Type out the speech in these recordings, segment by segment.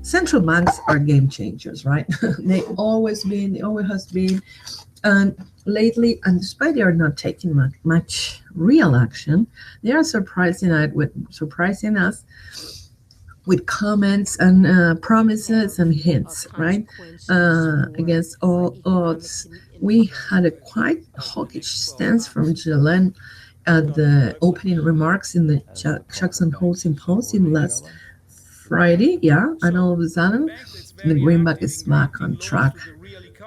central banks are game changers, right? They always been, they always has been, and lately, and despite they are not taking much real action, they are surprising us with comments and promises and hints, right? Against all odds, we had a quite hawkish stance from Gillen at the opening remarks in the Jackson Hole Symposium last Friday, yeah, and all of a sudden, the greenback is back on track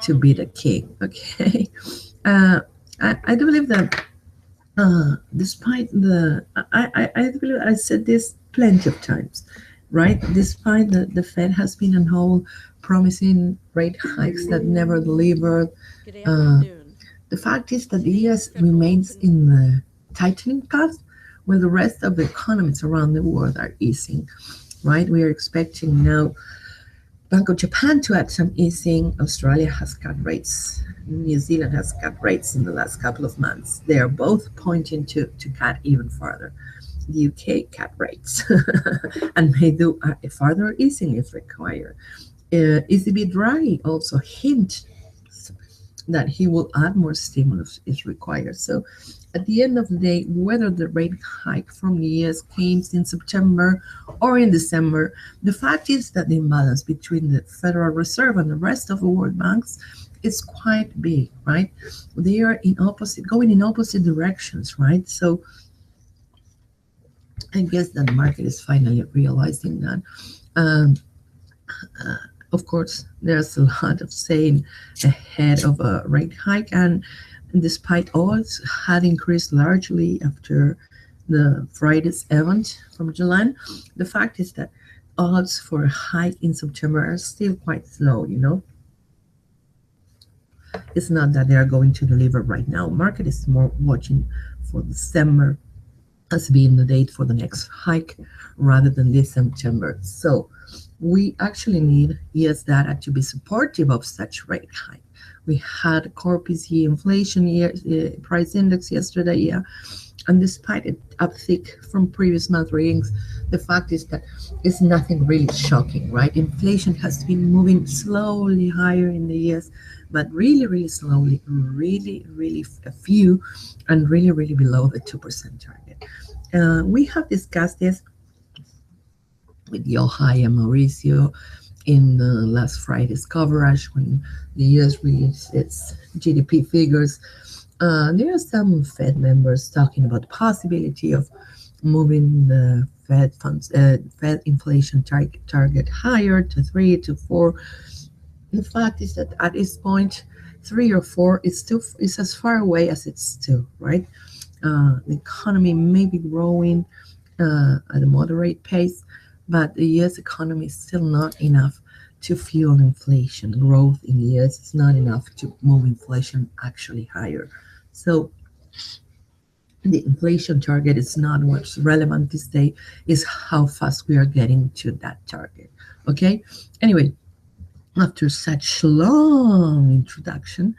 to be the king, okay? Uh, I do believe that despite I believe I said this plenty of times, right? Despite the Fed has been on hold promising rate hikes that never delivered, uh, the fact is that the US remains in the tightening path where the rest of the economies around the world are easing, right? We are expecting now Bank of Japan to add some easing. Australia has cut rates. New Zealand has cut rates in the last couple of months. They are both pointing to cut even further. The UK cut rates and may do a further easing if required. ECB Draghi also hint that he will add more stimulus if required. So at the end of the day, whether the rate hike from the US came in September or in December, the fact is that the imbalance between the Federal Reserve and the rest of the world banks is quite big, right? They are going in opposite directions, right? So I guess that the market is finally realizing that. Um, of course, there's a lot of saying ahead of a rate hike, and despite odds had increased largely after the Friday's event from July, the fact is that odds for a hike in September are still quite low, you know. It's not that they are going to deliver right now. Market is more watching for December as being the date for the next hike rather than this September. So we actually need US data to be supportive of such rate hike. We had core PCE inflation price index yesterday, yeah, and despite it uptick from previous month readings, the fact is that it's nothing really shocking, right? Inflation has been moving slowly higher in the US, but really, really slowly, really a few, and really below the 2% target. We have discussed this with Yohai and Mauricio in the last Friday's coverage when the US released its GDP figures. There are some Fed members talking about the possibility of moving the Fed inflation target higher to 3 to 4. The fact is that at this point, 3 or 4 is as far away as it's 2, right? The economy may be growing at a moderate pace, but the US economy is still not enough to fuel inflation. Growth in the US is not enough to move inflation actually higher. So the inflation target is not what's relevant this day, is how fast we are getting to that target. Okay? Anyway, after such long introduction,